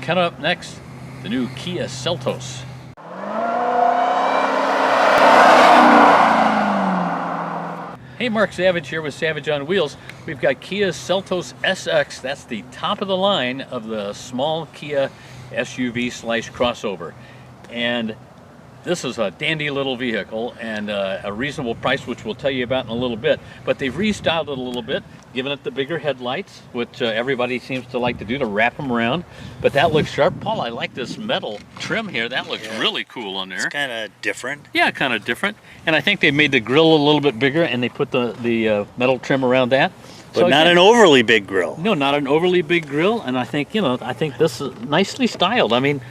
coming up next, the new Kia Seltos. Hey, Mark Savage here with Savage on Wheels. We've got Kia Seltos SX. That's the top of the line of the small Kia SUV / crossover. And this is a dandy little vehicle and a reasonable price, which we'll tell you about in a little bit. But they've restyled it a little bit, given it the bigger headlights, which everybody seems to like to do, to wrap them around. But that looks sharp. Paul, I like this metal trim here. That looks really cool on there. It's kind of different. Yeah, kind of different. And I think they made the grille a little bit bigger, and they put the metal trim around that. But so not again, an overly big grille. No, not an overly big grille. And I think, I think this is nicely styled. I mean,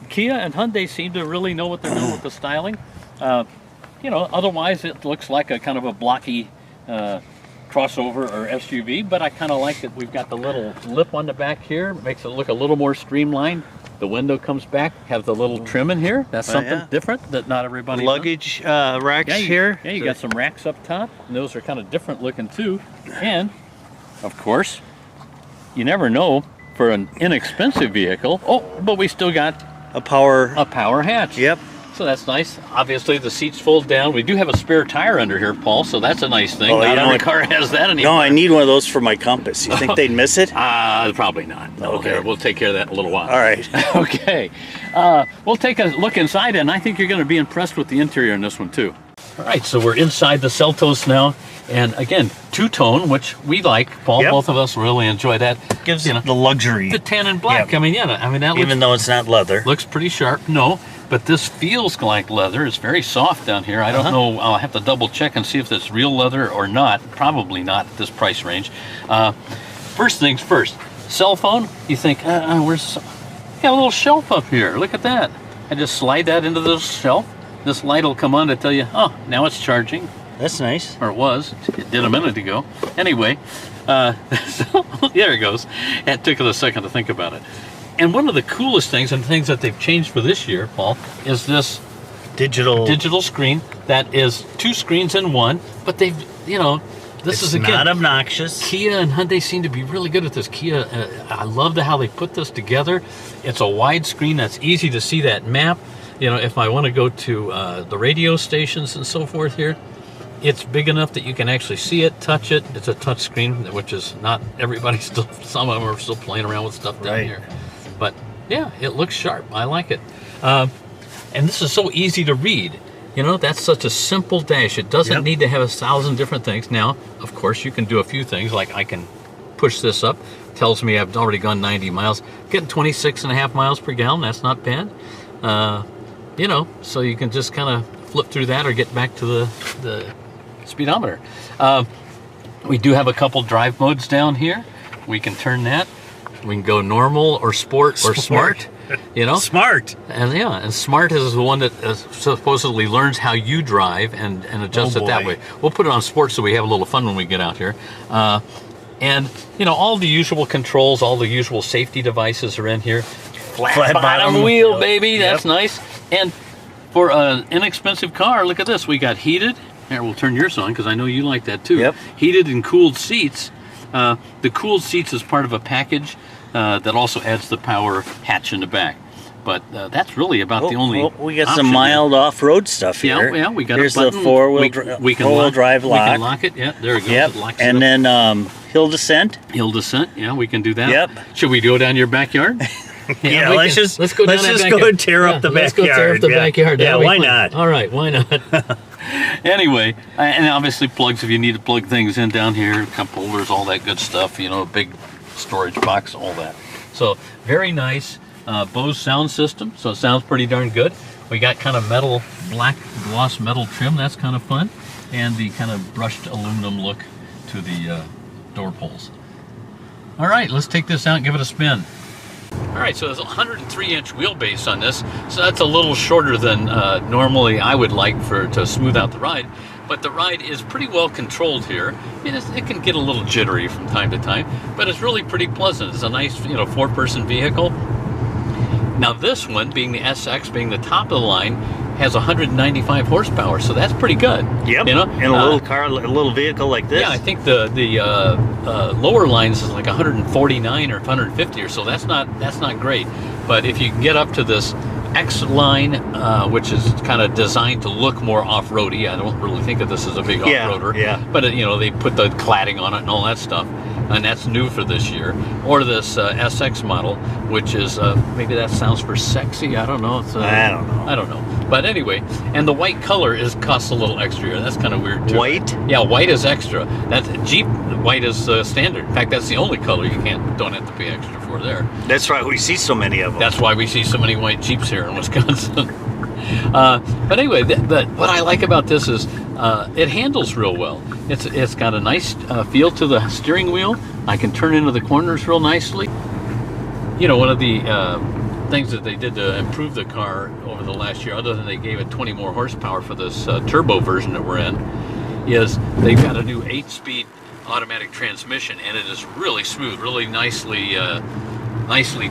Kia and Hyundai seem to really know what they're doing with the styling. Otherwise it looks like a kind of a blocky crossover or SUV, but I kind of like that we've got the little lip on the back here. It makes it look a little more streamlined. The window comes back, have the little trim in here. That's something different that not everybody luggage racks here. Yeah, you got some racks up top, and those are kind of different looking too. And of course, you never know for an inexpensive vehicle. Oh, but we still got a power hatch. Yep. So that's nice. Obviously the seats fold down. We do have a spare tire under here, Paul, so that's a nice thing. Not every car has that anymore. No, I need one of those for my compass. You think they'd miss it? Probably not. No, okay. We'll take care of that in a little while. All right. Okay. We'll take a look inside, and I think you're going to be impressed with the interior in this one too. All right, so we're inside the Seltos now. And again, two-tone, which we like, Paul. Yep. Both of us really enjoy that. Gives the luxury. The tan and black. Yep. That looks, even though it's not leather. Looks pretty sharp. No, but this feels like leather. It's very soft down here. I don't know. I'll have to double check and see if it's real leather or not. Probably not at this price range. First things first. Cell phone. You think, where's? Got a little shelf up here. Look at that. I just slide that into this shelf. This light will come on to tell you, oh, now it's charging. That's nice. Or it was. It did a minute ago. Anyway, so there it goes. It took a second to think about it. And one of the coolest things and things that they've changed for this year, Paul, is this digital screen that is two screens in one. But they've, this is, again, not obnoxious. Kia and Hyundai seem to be really good at this. Kia, I love how they put this together. It's a wide screen that's easy to see that map. If I want to go to the radio stations and so forth here, it's big enough that you can actually see it, touch it. It's a touch screen, which is not everybody still, some of them are still playing around with stuff down here. But yeah, it looks sharp. I like it. And this is so easy to read. That's such a simple dash. It doesn't need to have 1,000 different things. Now, of course, you can do a few things, like I can push this up. Tells me I've already gone 90 miles. Getting 26.5 miles per gallon, that's not bad. So you can just kind of flip through that or get back to the speedometer. We do have a couple drive modes down here. We can turn that. We can go normal or sport or smart. Smart. And smart is the one that supposedly learns how you drive and adjusts it that way. We'll put it on sport so we have a little fun when we get out here. And all the usual controls, all the usual safety devices are in here. Flat bottom wheel, baby. That's nice. And for an inexpensive car, look at this. We got heated. Here, we'll turn yours on because I know you like that too. Yep. Heated and cooled seats. The cooled seats is part of a package that also adds the power hatch in the back. But that's really about the only we got some mild off-road stuff here. Yeah, we got Here's a button. The four-wheel drive lock. We can lock it. Yeah, there it goes. Yep. It locks and it up. then hill descent. Hill descent. Yeah, we can do that. Yep. Should we go down your backyard? Yeah, let's just go and tear up the backyard. Let's go tear up the backyard. Yeah, why not? All right, why not? Anyway, and obviously plugs if you need to plug things in down here, cup holders, all that good stuff, big storage box, all that. So very nice Bose sound system, so it sounds pretty darn good. We got kind of black gloss metal trim, that's kind of fun, and the kind of brushed aluminum look to the door pulls. All right, let's take this out and give it a spin. All right, so there's a 103-inch wheelbase on this, so that's a little shorter than normally I would like to smooth out the ride. But the ride is pretty well controlled here. It can get a little jittery from time to time, but it's really pretty pleasant. It's a nice, four-person vehicle. Now this one, being the SX, being the top of the line, has 195 horsepower, so that's pretty good. Yep. You know, in a little car, a little vehicle like this. Yeah, I think the lower lines is like 149 or 150 or so. That's not great. But if you can get up to this X line, which is kind of designed to look more off-roady, I don't really think of this as a big off-roader. Yeah. But you know, they put the cladding on it and all that stuff, and that's new for this year. Or this SX model, which is maybe that sounds for sexy. I don't know. It's, I don't know. I don't know. But anyway, and the white color costs a little extra here. That's kind of weird too. White? Yeah, white is extra. That's Jeep white is standard. In fact, that's the only color you don't have to pay extra for there. That's why we see so many of them. That's why we see so many white Jeeps here in Wisconsin. But anyway, what I like about this is it handles real well. It's got a nice feel to the steering wheel. I can turn into the corners real nicely. You know, one of the things that they did to improve the car over the last year, other than they gave it 20 more horsepower for this turbo version that we're in, is they've got a new 8-speed automatic transmission, and it is really smooth, really nicely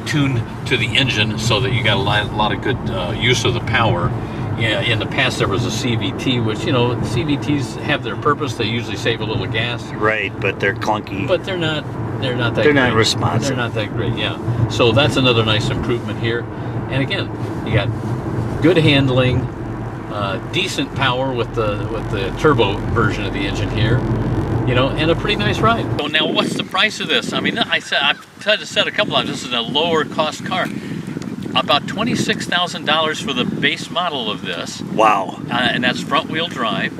tuned to the engine, so that you got a lot of good use of the power. Yeah, in the past there was a CVT, which, you know, CVTs have their purpose. They usually save a little gas. Right, but they're clunky. But they're not that They're great. not responsive. They're not that great, yeah. So that's another nice improvement here. And again, you got good handling, decent power with the turbo version of the engine here, you know, and a pretty nice ride. So now, what's the price of this? I mean, I've tried to set a couple of, this is a lower cost car. About $26,000 for the base model of this. Wow. And that's front wheel drive.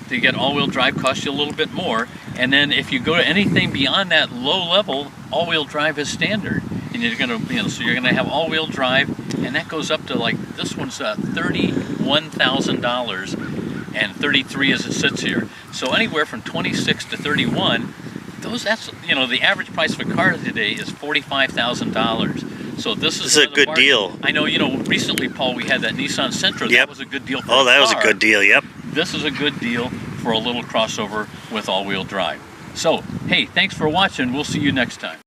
To get all-wheel drive costs you a little bit more. And then if you go to anything beyond that low level, all-wheel drive is standard. And you're gonna, you know, so you're gonna have all-wheel drive, and that goes up to, like, this one's $31,000 and 33 as it sits here. So anywhere from 26 to 31. That's, you know, the average price of a car today is $45,000. So this is a good deal. I know, you know, recently, Paul, we had that Nissan Sentra. Yep. That was a good deal for Oh, that a was car. a good deal, yep. This is a good deal for a little crossover with all-wheel drive. So, hey, thanks for watching. We'll see you next time.